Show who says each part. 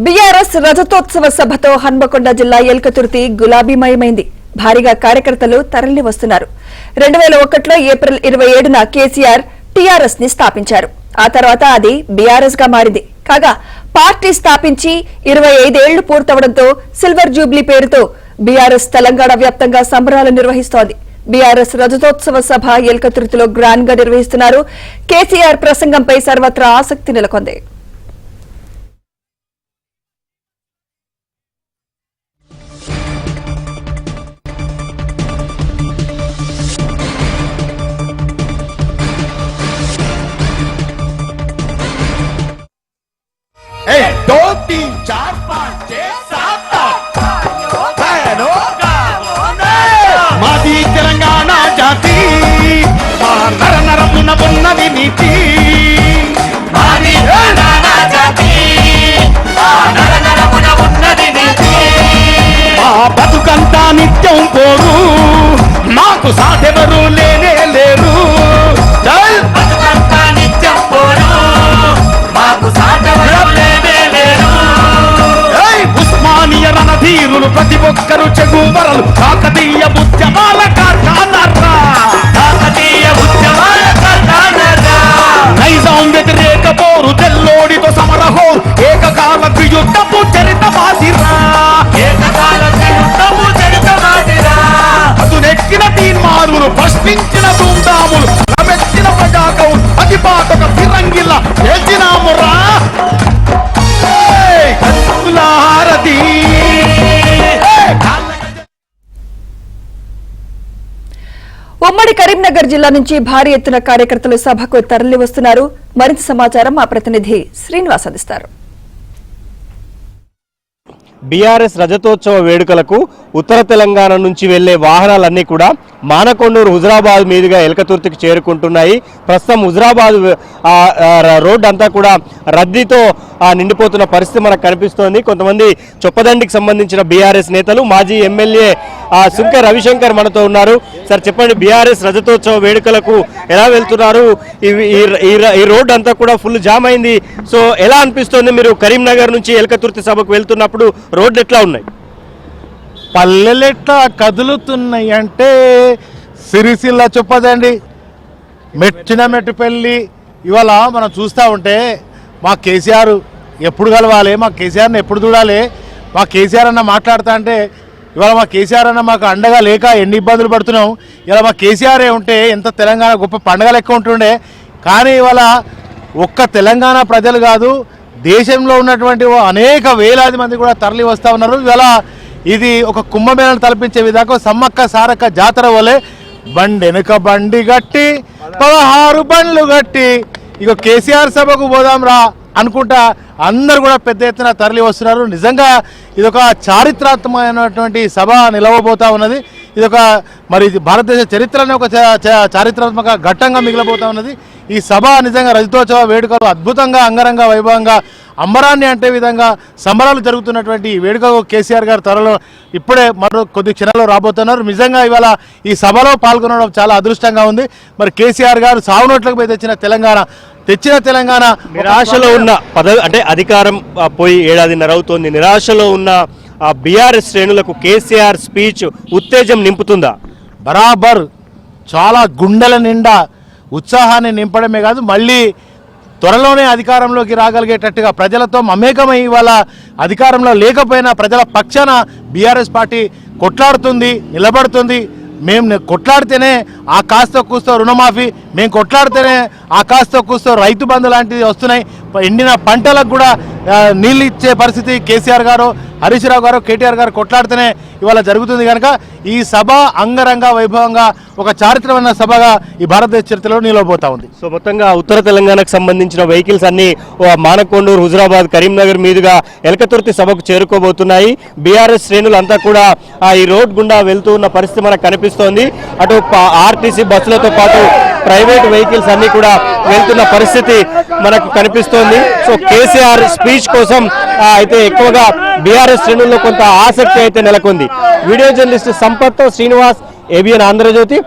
Speaker 1: BRS రజతోత్సవ సభతో Hanamkonda జిల్లా ఎల్కతుర్తి గులాబీమయమైంది. భారీగా కార్యకర్తలు తరలి వస్తున్నారు. 2001లో ఏప్రిల్ 27న కేసీఆర్ టీఆర్ఎస్ ని స్థాపించారు. ఆ తర్వాత అది బీఆర్ఎస్ గా మారింది. కాగా పార్టీ స్థాపించి 25 ఏళ్లు పూర్తవడంతో సిల్వర్ జూబ్లీ పేరుతో బీఆర్ఎస్ తెలంగాణ వ్యాప్తంగా సంబరాలు నిర్వహిస్తోంది. బీఆర్ఎస్ రజతోత్సవ సభ ఎల్కతుర్తిలో గ్రాండ్ గా నిర్వహిస్తున్నారు. కేసీఆర్ ప్రసంగంపై సర్వత్రా ఆసక్తి నెలకొంది.
Speaker 2: दो तीन चार पाँच छह सात मादी तेलंगाना जाति नर नरमुन बुन्नदी नीति मादी तेलंगाना जाति नर नरमुन बुन्नदी नीति మా బతుకంతా నిత్యం పోరు మాకు సాధెవరు లేనే లేరు బతుకంతా నిత్యం పోరు మాకు సాధెవరు రణధీరులు ప్రతి ఒక్కరు చెగువరలు కాకతీయ ఉద్యమాల కార్ఖానరా నైజాం వ్యతిరేక పోరు తెల్లోడితో సమరహోరు ఏకకాల యుద్ధపు చరిత మాదిరా అదునెక్కిన తీర్మానులు ప్రశ్నించిన ధూమ్ధాములు నమెచ్చిన ప్రజాకం అతిపాతక ఫిరంగిల్ల చేసినామురా
Speaker 1: ఉమ్మడి కరీంనగర్ జిల్లా నుంచి భారీ ఎత్తున కార్యకర్తలు సభకు తరలి వస్తున్నారు. మరింత సమాచారం మా ప్రతినిధి శ్రీనివాస్ అందిస్తారు.
Speaker 3: బీఆర్ఎస్ రజతోత్సవ వేడుకలకు ఉత్తర తెలంగాణ నుంచి వెళ్లే వాహనాలన్నీ కూడా మానకొండూరు హుజరాబాద్ మీదుగా ఎల్కతుర్తికి చేరుకుంటున్నాయి. ప్రస్తుతం హుజరాబాద్ రోడ్ అంతా కూడా రద్దీతో నిండిపోతున్న పరిస్థితి మనకు కనిపిస్తోంది. కొంతమంది చొప్పదండికి సంబంధించిన బీఆర్ఎస్ నేతలు మాజీ ఎమ్మెల్యే సుంక రవిశంకర్ మనతో ఉన్నారు. సార్ చెప్పండి, బీఆర్ఎస్ రజతోత్సవ వేడుకలకు ఎలా వెళ్తున్నారు? ఈ రోడ్ అంతా కూడా ఫుల్ జామ్ అయింది. సో ఎలా అనిపిస్తోంది? మీరు కరీంనగర్ నుంచి ఎల్కతుర్తి సభకు వెళ్తున్నప్పుడు రోడ్లు ఎట్లా ఉన్నాయి?
Speaker 4: పల్లెలు ఎట్లా కదులుతున్నాయి అంటే సిరిసిల్ల చొప్పదండి, మెట్టిన మెట్టుపల్లి. ఇవాళ మనం చూస్తూ ఉంటే మా కేసీఆర్ ఎప్పుడు కలవాలి, మా కేసీఆర్ని ఎప్పుడు చూడాలి, మా కేసీఆర్ అన్న మాట్లాడుతా అంటే ఇవాళ మా కేసీఆర్ అన్న మాకు అండగా లేక ఎన్ని ఇబ్బందులు పడుతున్నాం. ఇలా మా కేసీఆరే ఉంటే ఎంత తెలంగాణ గొప్ప పండగ లెక్క ఉంటుండే. కానీ ఇవాళ ఒక్క తెలంగాణ ప్రజలు కాదు, దేశంలో ఉన్నటువంటి అనేక వేలాది మంది కూడా తరలి వస్తూ ఉన్నారు. ఇవాళ ఇది ఒక కుంభమేళను తలపించే విధంగా సమ్మక్క సారక్క జాతర వలె బండెనుక బండి గట్టి 16 బండ్లు గట్టి ఇక కేసీఆర్ సభకు పోదాం రా అనుకుంటా అందరు కూడా పెద్ద ఎత్తున తరలి వస్తున్నారు. నిజంగా ఇదొక చారిత్రాత్మకమైనటువంటి సభ నిలవబోతా ఉన్నది. ఇదొక మరి భారతదేశ చరిత్రనే ఒక చారిత్రాత్మక ఘట్టంగా మిగిలబోతా ఉన్నది. ఈ సభ నిజంగా రజతోత్సవ వేడుకలు అద్భుతంగా అంగరంగ వైభవంగా అంబరాన్ని అంటే విధంగా సంబరాలు జరుగుతున్నటువంటి ఈ వేడుకకు కేసీఆర్ గారు త్వరలో ఇప్పుడే మరో కొద్ది క్షణాల్లో రాబోతున్నారు. నిజంగా ఇవాళ ఈ సభలో పాల్గొనడం చాలా అదృష్టంగా ఉంది. మరి కేసీఆర్ గారు సాగునోట్లకు పోయి తెచ్చిన తెలంగాణ
Speaker 3: నిరాశలో ఉన్న అంటే అధికారం పోయి ఏడాదిన్నర అవుతోంది. నిరాశలో ఉన్న బీఆర్ఎస్ శ్రేణులకు కేసీఆర్ స్పీచ్ ఉత్తేజం నింపుతుందా?
Speaker 4: బరాబర్ చాలా గుండెల నిండా ఉత్సాహాన్ని నింపడమే కాదు, మళ్ళీ త్వరలోనే అధికారంలోకి రాగలిగేటట్టుగా ప్రజలతో మమేకమై ఇవాళ అధికారంలో లేకపోయినా ప్రజల పక్షాన బీఆర్ఎస్ పార్టీ కొట్లాడుతుంది, నిలబడుతుంది. మేము కొట్లాడితేనే ఆ కాస్త కూస్తో రుణమాఫీ, మేము కొట్లాడితేనే ఆ కాస్త కూస్తో రైతు బంధు లాంటివి వస్తున్నాయి. ఎండిన పంటలకు కూడా నీళ్ళు ఇచ్చే పరిస్థితి కేసీఆర్ గారు, హరీష్ రావు గారు, కేటీఆర్ గారు కొట్లాడితేనే ఇవాళ జరుగుతుంది. కనుక ఈ సభ అంగరంగ వైభవంగా ఒక చారిత్రమైన సభగా ఈ భారతదేశ చరిత్రలో నిలవబోతా ఉంది.
Speaker 3: సో మొత్తంగా ఉత్తర తెలంగాణకు సంబంధించిన వెహికల్స్ అన్ని మానకొండూరు, హుజరాబాద్, కరీంనగర్ మీదుగా ఎల్కతుర్తి సభకు చేరుకోబోతున్నాయి. బీఆర్ఎస్ శ్రేణులంతా కూడా ఈ రోడ్ గుండా వెళ్తూ ఉన్న పరిస్థితి మనకు కనిపిస్తోంది. అటు ఆర్టీసీ బస్సులతో పాటు ప్రైవేట్ వెహికల్స్ అన్ని కూడా వెళ్తున్న పరిస్థితి మనకు కనిపిస్తోంది. సో కేసీఆర్ స్పీచ్ కోసం అయితే ఎక్కువగా బీఆర్ఎస్ శ్రేణుల్లో కొంత ఆసక్తి అయితే నెలకొంది. Video journalist Sampath Srinivas, ABN Andhra Jyothi.